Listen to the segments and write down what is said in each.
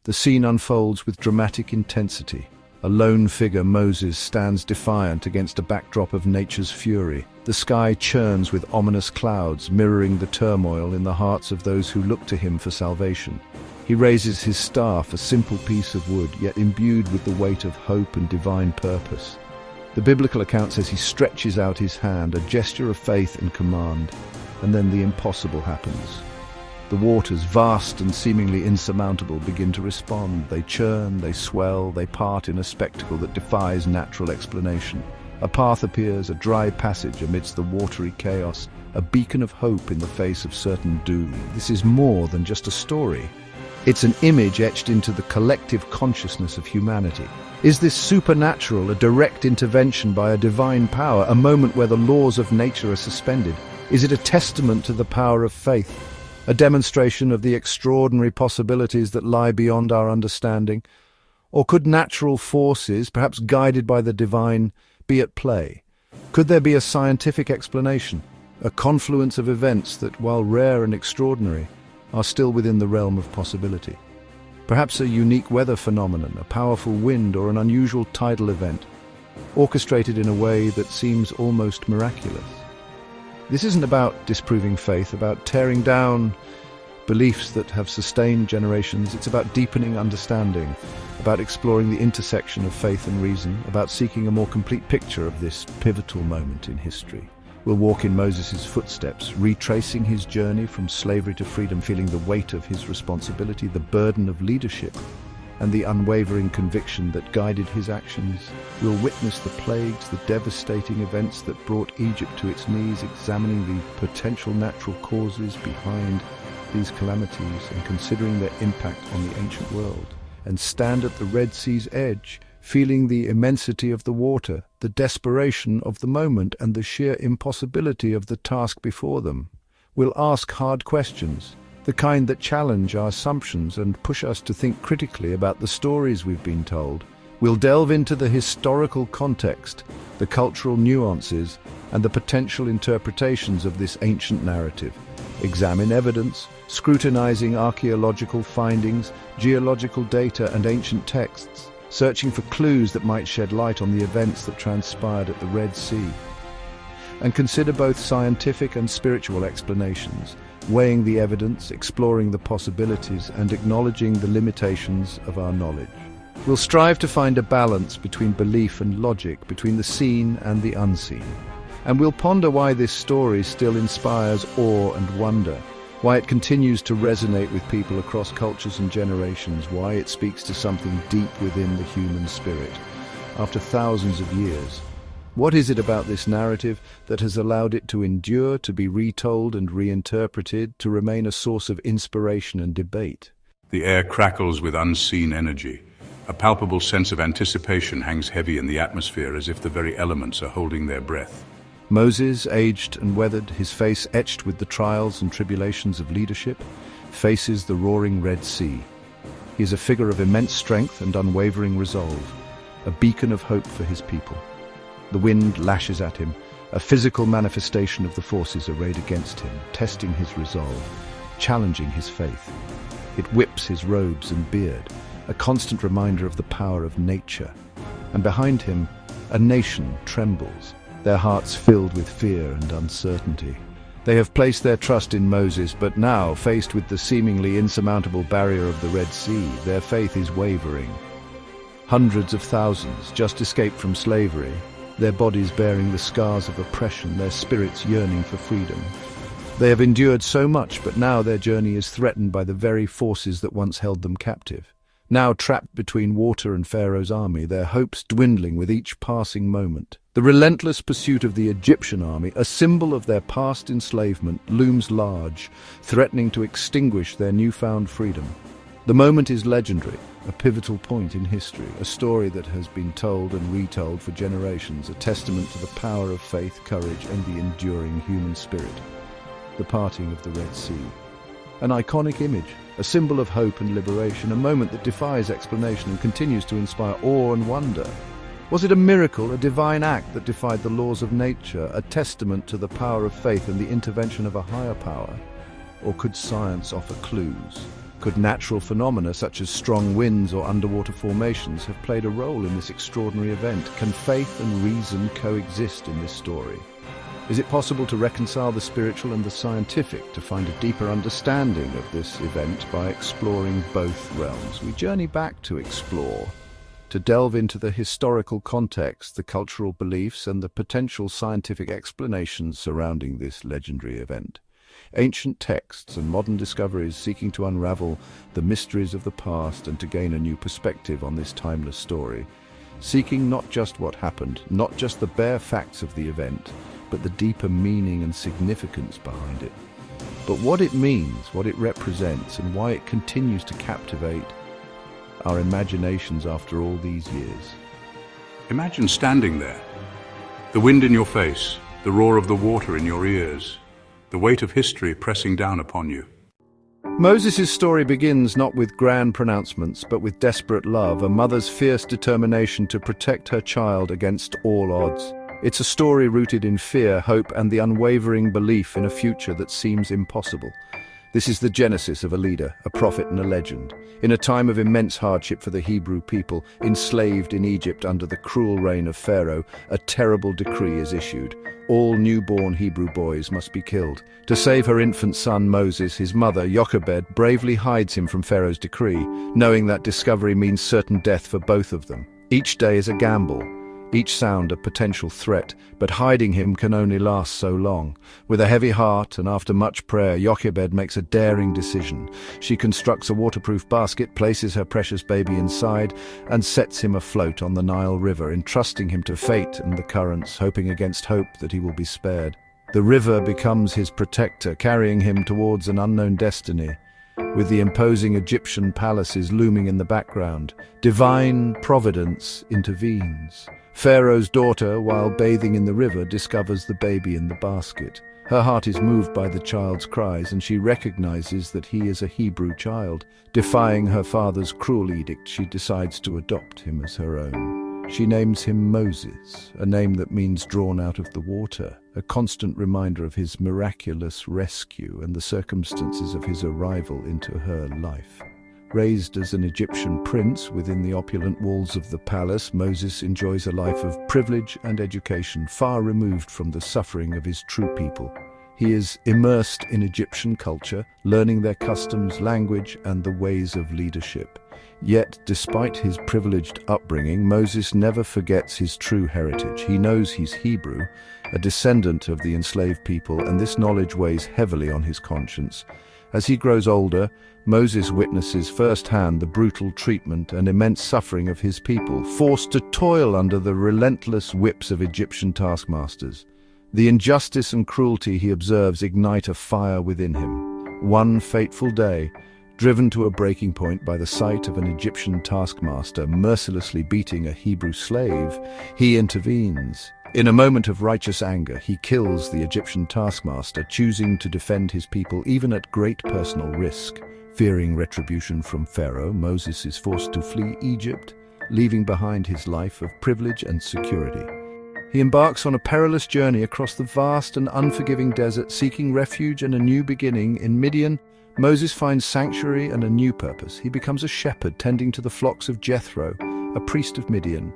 The scene unfolds with dramatic intensity. A lone figure, Moses, stands defiant against a backdrop of nature's fury. The sky churns with ominous clouds, mirroring the turmoil in the hearts of those who look to him for salvation. He raises his staff, a simple piece of wood, yet imbued with the weight of hope and divine purpose. The biblical account says he stretches out his hand, a gesture of faith and command, and then the impossible happens. The waters, vast and seemingly insurmountable, begin to respond. They churn, they swell, they part in a spectacle that defies natural explanation. A path appears, a dry passage amidst the watery chaos, a beacon of hope in the face of certain doom. This is more than just a story. It's an image etched into the collective consciousness of humanity. Is this supernatural, a direct intervention by a divine power, a moment where the laws of nature are suspended? Is it a testament to the power of faith, a demonstration of the extraordinary possibilities that lie beyond our understanding? Or could natural forces, perhaps guided by the divine, be at play? Could there be a scientific explanation, a confluence of events that, while rare and extraordinary, are still within the realm of possibility? Perhaps a unique weather phenomenon, a powerful wind, or an unusual tidal event, orchestrated in a way that seems almost miraculous. This isn't about disproving faith, about tearing down beliefs that have sustained generations. It's about deepening understanding, about exploring the intersection of faith and reason, about seeking a more complete picture of this pivotal moment in history. We'll walk in Moses' footsteps, retracing his journey from slavery to freedom, feeling the weight of his responsibility, the burden of leadership, and the unwavering conviction that guided his actions. We'll witness the plagues, the devastating events that brought Egypt to its knees, examining the potential natural causes behind these calamities and considering their impact on the ancient world. And stand at the Red Sea's edge, feeling the immensity of the water, the desperation of the moment, and the sheer impossibility of the task before them. We'll ask hard questions, the kind that challenge our assumptions and push us to think critically about the stories we've been told. We'll delve into the historical context, the cultural nuances, and the potential interpretations of this ancient narrative. Examine evidence, scrutinizing archaeological findings, geological data, and ancient texts, searching for clues that might shed light on the events that transpired at the Red Sea. And consider both scientific and spiritual explanations, weighing the evidence, exploring the possibilities, and acknowledging the limitations of our knowledge. We'll strive to find a balance between belief and logic, between the seen and the unseen. And we'll ponder why this story still inspires awe and wonder, why it continues to resonate with people across cultures and generations, why it speaks to something deep within the human spirit. After thousands of years, what is it about this narrative that has allowed it to endure, to be retold and reinterpreted, to remain a source of inspiration and debate? The air crackles with unseen energy. A palpable sense of anticipation hangs heavy in the atmosphere, as if the very elements are holding their breath. Moses, aged and weathered, his face etched with the trials and tribulations of leadership, faces the roaring Red Sea. He is a figure of immense strength and unwavering resolve, a beacon of hope for his people. The wind lashes at him, a physical manifestation of the forces arrayed against him, testing his resolve, challenging his faith. It whips his robes and beard, a constant reminder of the power of nature. And behind him, a nation trembles, their hearts filled with fear and uncertainty. They have placed their trust in Moses, but now, faced with the seemingly insurmountable barrier of the Red Sea, their faith is wavering. Hundreds of thousands just escaped from slavery, their bodies bearing the scars of oppression, their spirits yearning for freedom. They have endured so much, but now their journey is threatened by the very forces that once held them captive. Now trapped between water and Pharaoh's army, their hopes dwindling with each passing moment. The relentless pursuit of the Egyptian army, a symbol of their past enslavement, looms large, threatening to extinguish their newfound freedom. The moment is legendary, a pivotal point in history, a story that has been told and retold for generations, a testament to the power of faith, courage, and the enduring human spirit. The parting of the Red Sea. An iconic image, a symbol of hope and liberation, a moment that defies explanation and continues to inspire awe and wonder. Was it a miracle, a divine act that defied the laws of nature, a testament to the power of faith and the intervention of a higher power? Or could science offer clues? Could natural phenomena such as strong winds or underwater formations have played a role in this extraordinary event? Can faith and reason coexist in this story? Is it possible to reconcile the spiritual and the scientific, to find a deeper understanding of this event by exploring both realms? We journey back to explore, to delve into the historical context, the cultural beliefs, and the potential scientific explanations surrounding this legendary event. Ancient texts and modern discoveries seeking to unravel the mysteries of the past and to gain a new perspective on this timeless story, seeking not just what happened, not just the bare facts of the event, but the deeper meaning and significance behind it. But what it means, what it represents, and why it continues to captivate our imaginations after all these years. Imagine standing there, the wind in your face, the roar of the water in your ears, the weight of history pressing down upon you. Moses' story begins not with grand pronouncements, but with desperate love, a mother's fierce determination to protect her child against all odds. It's a story rooted in fear, hope, and the unwavering belief in a future that seems impossible. This is the genesis of a leader, a prophet, and a legend. In a time of immense hardship for the Hebrew people, enslaved in Egypt under the cruel reign of Pharaoh, a terrible decree is issued. All newborn Hebrew boys must be killed. To save her infant son Moses, his mother, Jochebed, bravely hides him from Pharaoh's decree, knowing that discovery means certain death for both of them. Each day is a gamble, each sound a potential threat, but hiding him can only last so long. With a heavy heart and after much prayer, Jochebed makes a daring decision. She constructs a waterproof basket, places her precious baby inside, and sets him afloat on the Nile River, entrusting him to fate and the currents, hoping against hope that he will be spared. The river becomes his protector, carrying him towards an unknown destiny. With the imposing Egyptian palaces looming in the background, divine providence intervenes. Pharaoh's daughter, while bathing in the river, discovers the baby in the basket. Her heart is moved by the child's cries, and she recognizes that he is a Hebrew child. Defying her father's cruel edict, she decides to adopt him as her own. She names him Moses, a name that means drawn out of the water, a constant reminder of his miraculous rescue and the circumstances of his arrival into her life. Raised as an Egyptian prince within the opulent walls of the palace, Moses enjoys a life of privilege and education, far removed from the suffering of his true people. He is immersed in Egyptian culture, learning their customs, language, and the ways of leadership. Yet, despite his privileged upbringing, Moses never forgets his true heritage. He knows he's Hebrew, a descendant of the enslaved people, and this knowledge weighs heavily on his conscience. As he grows older, Moses witnesses firsthand the brutal treatment and immense suffering of his people, forced to toil under the relentless whips of Egyptian taskmasters. The injustice and cruelty he observes ignite a fire within him. One fateful day, driven to a breaking point by the sight of an Egyptian taskmaster mercilessly beating a Hebrew slave, he intervenes. In a moment of righteous anger, he kills the Egyptian taskmaster, choosing to defend his people even at great personal risk. Fearing retribution from Pharaoh, Moses is forced to flee Egypt, leaving behind his life of privilege and security. He embarks on a perilous journey across the vast and unforgiving desert, seeking refuge and a new beginning. In Midian, Moses finds sanctuary and a new purpose. He becomes a shepherd, tending to the flocks of Jethro, a priest of Midian.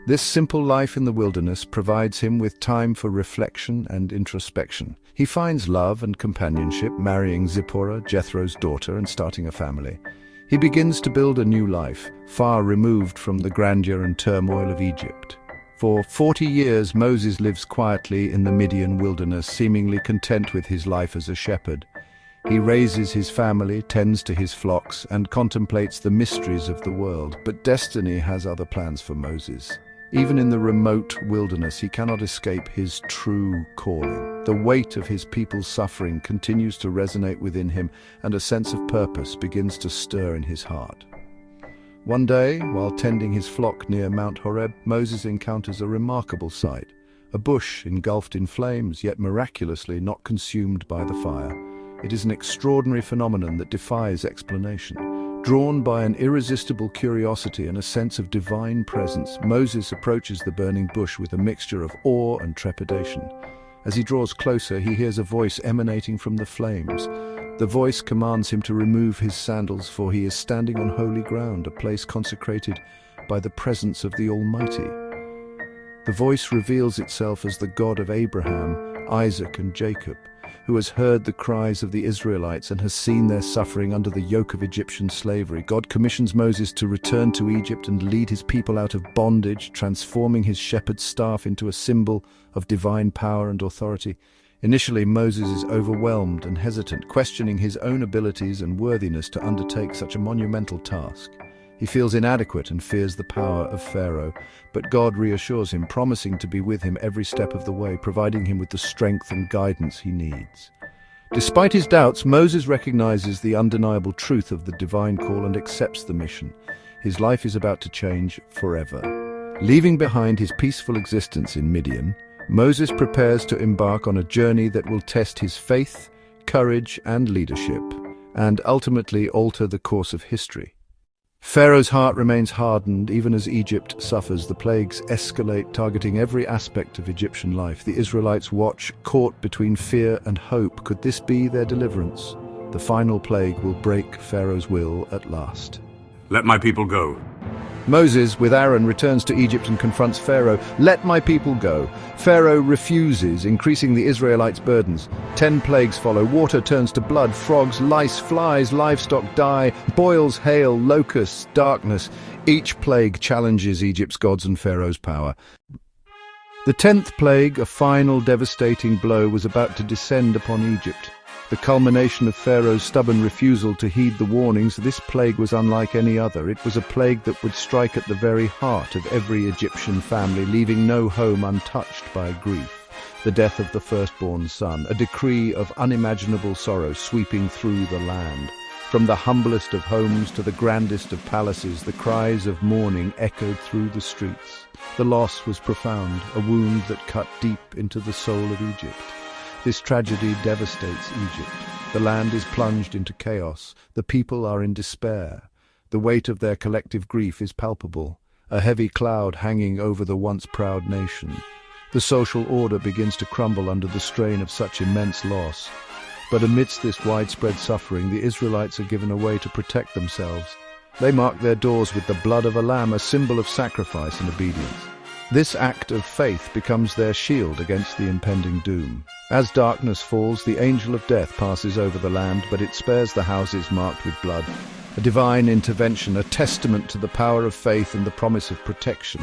This simple life in the wilderness provides him with time for reflection and introspection. He finds love and companionship, marrying Zipporah, Jethro's daughter, and starting a family. He begins to build a new life, far removed from the grandeur and turmoil of Egypt. For 40 years, Moses lives quietly in the Midian wilderness, seemingly content with his life as a shepherd. He raises his family, tends to his flocks, and contemplates the mysteries of the world. But destiny has other plans for Moses. Even in the remote wilderness, he cannot escape his true calling. The weight of his people's suffering continues to resonate within him, and a sense of purpose begins to stir in his heart. One day, while tending his flock near Mount Horeb, Moses encounters a remarkable sight. A bush engulfed in flames, yet miraculously not consumed by the fire. It is an extraordinary phenomenon that defies explanation. Drawn by an irresistible curiosity and a sense of divine presence, Moses approaches the burning bush with a mixture of awe and trepidation. As he draws closer, he hears a voice emanating from the flames. The voice commands him to remove his sandals, for he is standing on holy ground, a place consecrated by the presence of the Almighty. The voice reveals itself as the God of Abraham, Isaac, and Jacob, who has heard the cries of the Israelites and has seen their suffering under the yoke of Egyptian slavery. God commissions Moses to return to Egypt and lead his people out of bondage, transforming his shepherd's staff into a symbol of divine power and authority. Initially, Moses is overwhelmed and hesitant, questioning his own abilities and worthiness to undertake such a monumental task. He feels inadequate and fears the power of Pharaoh, but God reassures him, promising to be with him every step of the way, providing him with the strength and guidance he needs. Despite his doubts, Moses recognizes the undeniable truth of the divine call and accepts the mission. His life is about to change forever. Leaving behind his peaceful existence in Midian, Moses prepares to embark on a journey that will test his faith, courage, and leadership, and ultimately alter the course of history. Pharaoh's heart remains hardened even as Egypt suffers. The plagues escalate, targeting every aspect of Egyptian life. The Israelites watch, caught between fear and hope. Could this be their deliverance? The final plague will break Pharaoh's will at last. Let my people go. Moses, with Aaron, returns to Egypt and confronts Pharaoh. "Let my people go." Pharaoh refuses, increasing the Israelites' burdens. 10 plagues follow. Water turns to blood, frogs, lice, flies, livestock die, boils, hail, locusts, darkness. Each plague challenges Egypt's gods and Pharaoh's power. The 10th plague, a final devastating blow, was about to descend upon Egypt. The culmination of Pharaoh's stubborn refusal to heed the warnings. This plague was unlike any other. It was a plague that would strike at the very heart of every Egyptian family, leaving no home untouched by grief. The death of the firstborn son, a decree of unimaginable sorrow sweeping through the land. From the humblest of homes to the grandest of palaces, the cries of mourning echoed through the streets. The loss was profound, a wound that cut deep into the soul of Egypt. This tragedy devastates Egypt. The land is plunged into chaos. The people are in despair. The weight of their collective grief is palpable, a heavy cloud hanging over the once proud nation. The social order begins to crumble under the strain of such immense loss. But amidst this widespread suffering, the Israelites are given a way to protect themselves. They mark their doors with the blood of a lamb, a symbol of sacrifice and obedience. This act of faith becomes their shield against the impending doom. As darkness falls, the angel of death passes over the land, but it spares the houses marked with blood. A divine intervention, a testament to the power of faith and the promise of protection.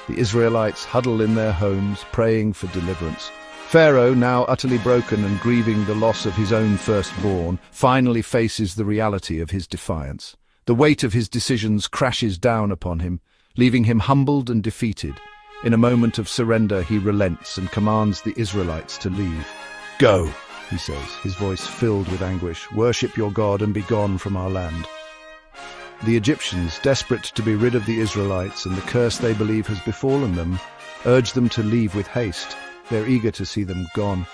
The Israelites huddle in their homes, praying for deliverance. Pharaoh, now utterly broken and grieving the loss of his own firstborn, finally faces the reality of his defiance. The weight of his decisions crashes down upon him, leaving him humbled and defeated. In a moment of surrender, he relents and commands the Israelites to leave. "Go," he says, his voice filled with anguish. "Worship your God and be gone from our land." The Egyptians, desperate to be rid of the Israelites and the curse they believe has befallen them, urge them to leave with haste. They're eager to see them gone,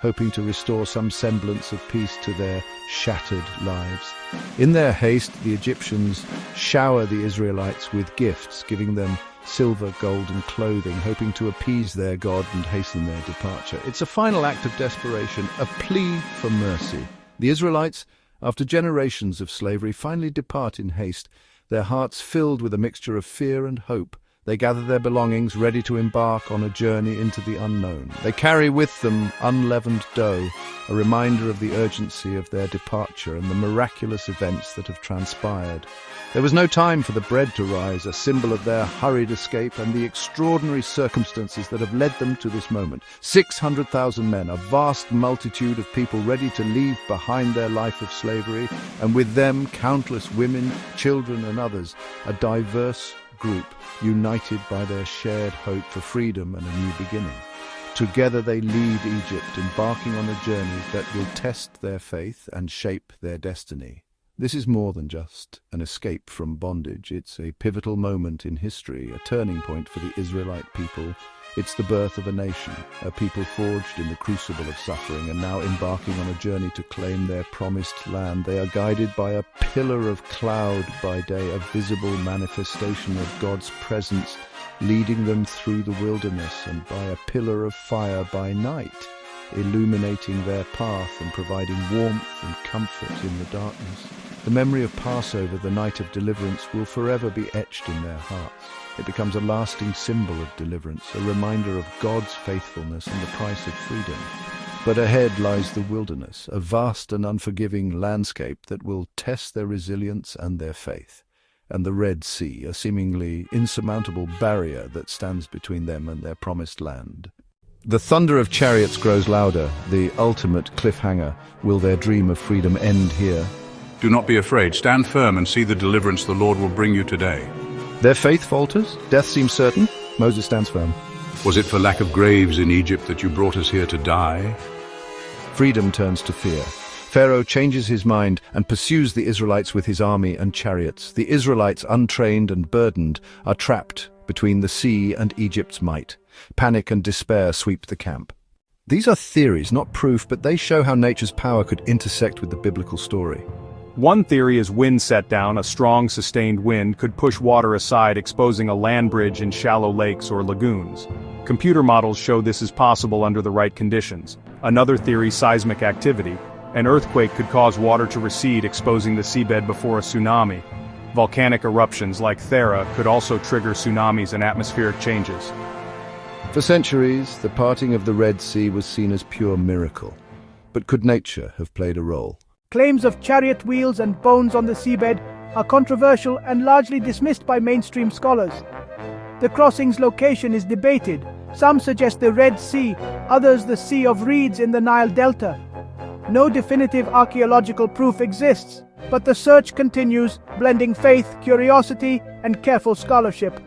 hoping to restore some semblance of peace to their shattered lives. In their haste, the Egyptians shower the Israelites with gifts, giving them silver, gold, and clothing, hoping to appease their God and hasten their departure. It's a final act of desperation, a plea for mercy. The Israelites, after generations of slavery, finally depart in haste, their hearts filled with a mixture of fear and hope. They gather their belongings, ready to embark on a journey into the unknown. They carry with them unleavened dough, a reminder of the urgency of their departure and the miraculous events that have transpired. There was no time for the bread to rise, a symbol of their hurried escape and the extraordinary circumstances that have led them to this moment. 600,000 men, a vast multitude of people ready to leave behind their life of slavery, and with them countless women, children, and others, a diverse group united by their shared hope for freedom and a new beginning. Together they lead Egypt, embarking on a journey that will test their faith and shape their destiny. This is more than just an escape from bondage. It's a pivotal moment in history, a turning point for the Israelite people. It's the birth of a nation, a people forged in the crucible of suffering and now embarking on a journey to claim their promised land. They are guided by a pillar of cloud by day, a visible manifestation of God's presence, leading them through the wilderness, and by a pillar of fire by night, illuminating their path and providing warmth and comfort in the darkness. The memory of Passover, the night of deliverance, will forever be etched in their hearts. It becomes a lasting symbol of deliverance, a reminder of God's faithfulness and the price of freedom. But ahead lies the wilderness, a vast and unforgiving landscape that will test their resilience and their faith. And the Red Sea, a seemingly insurmountable barrier that stands between them and their promised land. The thunder of chariots grows louder, the ultimate cliffhanger. Will their dream of freedom end here? Do not be afraid. Stand firm and see the deliverance the Lord will bring you today. Their faith falters, death seems certain. Moses stands firm. Was it for lack of graves in Egypt that you brought us here to die? Freedom turns to fear. Pharaoh changes his mind and pursues the Israelites with his army and chariots. The Israelites, untrained and burdened, are trapped between the sea and Egypt's might. Panic and despair sweep the camp. These are theories, not proof, but they show how nature's power could intersect with the biblical story. One theory is wind set down. A strong, sustained wind could push water aside, exposing a land bridge in shallow lakes or lagoons. Computer models show this is possible under the right conditions. Another theory, seismic activity. An earthquake could cause water to recede, exposing the seabed before a tsunami. Volcanic eruptions like Thera could also trigger tsunamis and atmospheric changes. For centuries, the parting of the Red Sea was seen as pure miracle. But could nature have played a role? Claims of chariot wheels and bones on the seabed are controversial and largely dismissed by mainstream scholars. The crossing's location is debated. Some suggest the Red Sea, others the Sea of Reeds in the Nile Delta. No definitive archaeological proof exists, but the search continues, blending faith, curiosity, and careful scholarship.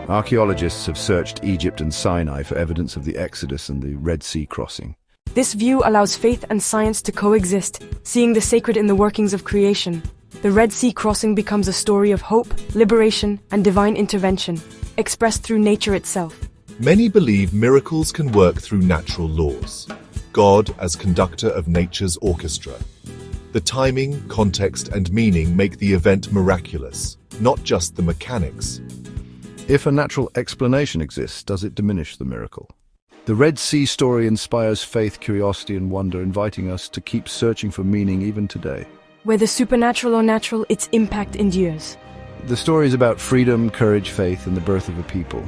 Archaeologists have searched Egypt and Sinai for evidence of the Exodus and the Red Sea crossing. This view allows faith and science to coexist, seeing the sacred in the workings of creation. The Red Sea crossing becomes a story of hope, liberation, and divine intervention, expressed through nature itself. Many believe miracles can work through natural laws. God as conductor of nature's orchestra. The timing, context, and meaning make the event miraculous, not just the mechanics. If a natural explanation exists, does it diminish the miracle? The Red Sea story inspires faith, curiosity, and wonder, inviting us to keep searching for meaning even today. Whether supernatural or natural, its impact endures. The story is about freedom, courage, faith, and the birth of a people.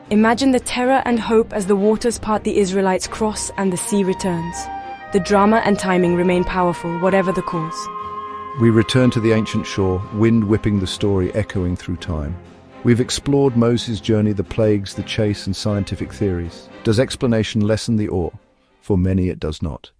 Imagine the terror and hope as the waters part, the Israelites cross, and the sea returns. The drama and timing remain powerful, whatever the cause. We return to the ancient shore, wind whipping the story echoing through time. We've explored Moses' journey, the plagues, the chase, and scientific theories. Does explanation lessen the awe? For many it does not.